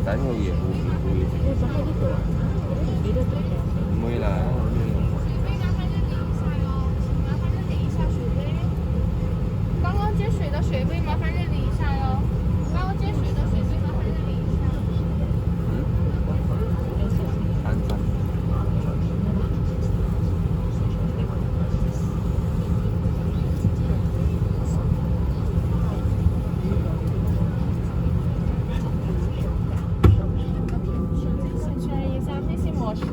đánh người gì mới là 刚刚接水的水杯麻烦认领一下哟。刚刚接水的水杯麻烦认领一下。三三。选一下飞行模式的。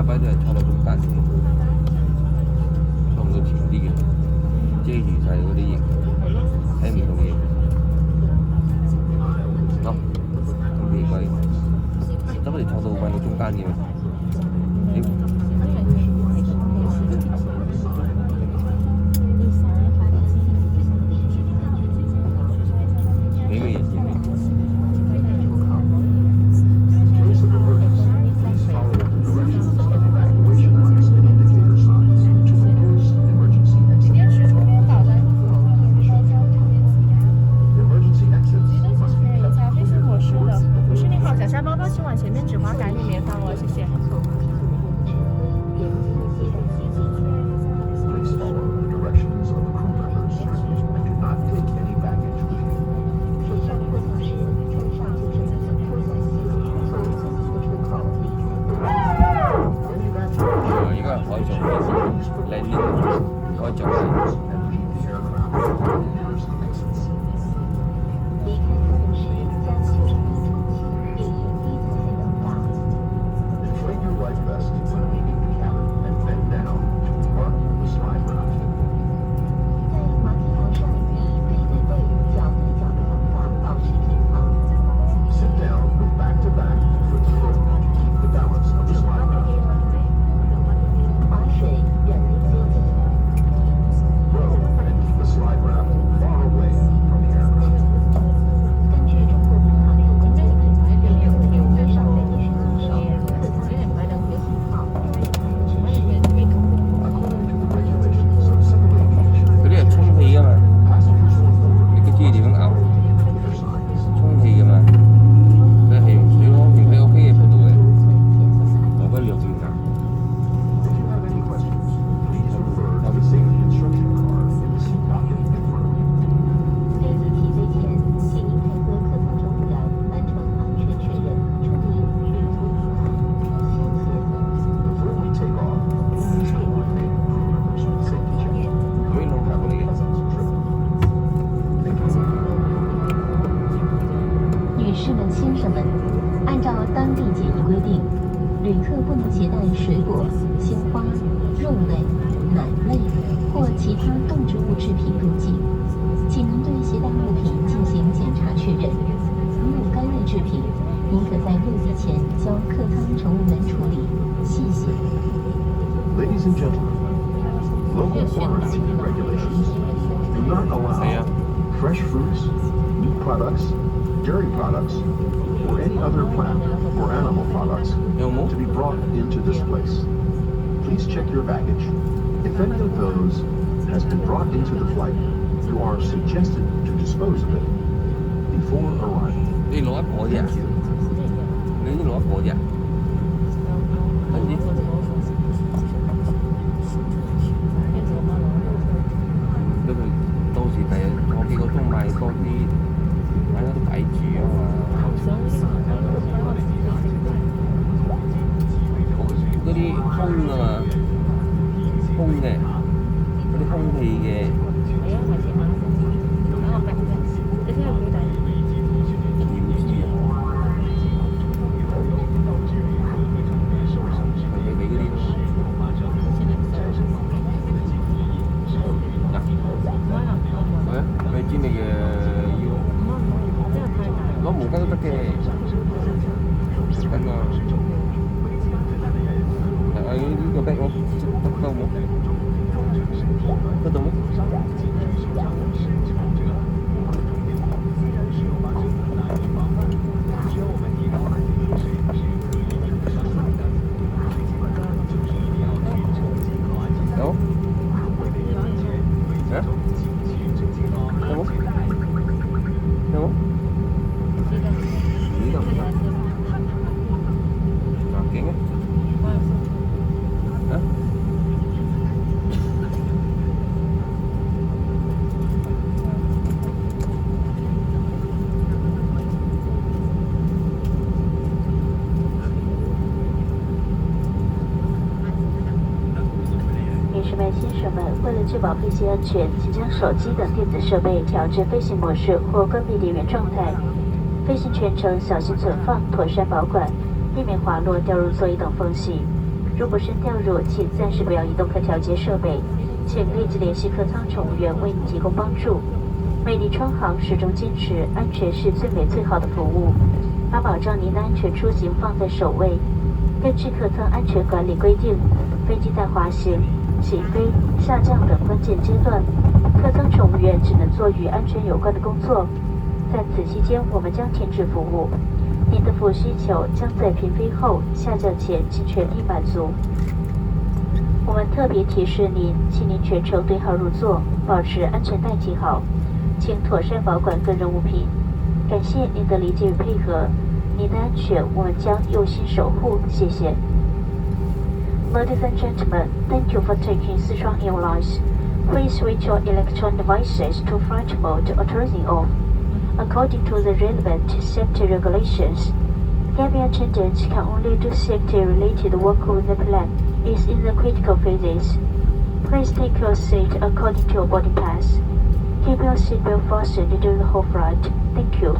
拜就係坐到中間嘅，坐唔到前啲嘅，遮住晒嗰啲嘢，睇唔到嘢。咯，咁奇怪，咁我哋坐到揾到中間嘅咩？你咩意思？请往前面指滑杆里面放哦，谢谢。應該係海上嘅，landing海上嘅。旅客不能携带水果、鲜花、肉类、奶类或其他动植物制品入境，请您对携带物品进行检查确认。如有该类制品，您可在落地前交客舱乘务员处理。谢谢。Ladies and gentlemen, local quarantine regulations do not allow fresh fruits, meat products, dairy products, or any other plant or animal products to be brought into this place. Please check your baggage. If any of those has been brought into the flight, you are suggested to dispose of it before arrival. Thank you. 你攞一個啫，跟住到時第日我幾個鐘買多啲，買多啲擺住啊嘛。嗰啲空啊嘛，空嘅，嗰啲空氣嘅。知你嘅要攞毛巾都得嘅，毛巾啊！係呢個 bag 我 Ketemu? Ketemu? Đâu? Hả? Đâu? Đâu? Đi đâu? Nào kiến á. Hả?先生们，为了确保飞行安全，请将手机等电子设备调至飞行模式或关闭电源状态。飞行全程小心存放，妥善保管，避免滑落、掉入座椅等缝隙。如果真掉入，请暂时不要移动可调节设备，请立即联系客舱乘务员为您提供帮助。美丽川航始终坚持安全是最美最好的服务，把保障您的安全出行放在首位。根据客舱安全管理规定，飞机在滑行、起飞、下降等关键阶段，客舱乘务员只能做与安全有关的工作。在此期间，我们将停止服务。您的服务需求将在平飞后、下降前尽全力满足。我们特别提示您，请您全程对号入座，保持安全带系好，请妥善保管个人物品。感谢您的理解与配合，您的安全我们将用心守护。谢谢。Ladies and gentlemen, thank you for taking Sichuan Airlines. Please switch your electronic devices to flight mode or turning off, according to the relevant safety regulations. Cabin attendants can only do safety-related work when the plane is in the critical phases. Please take your seat according to your boarding pass. Keep your seatbelt fastened during the whole flight. Thank you.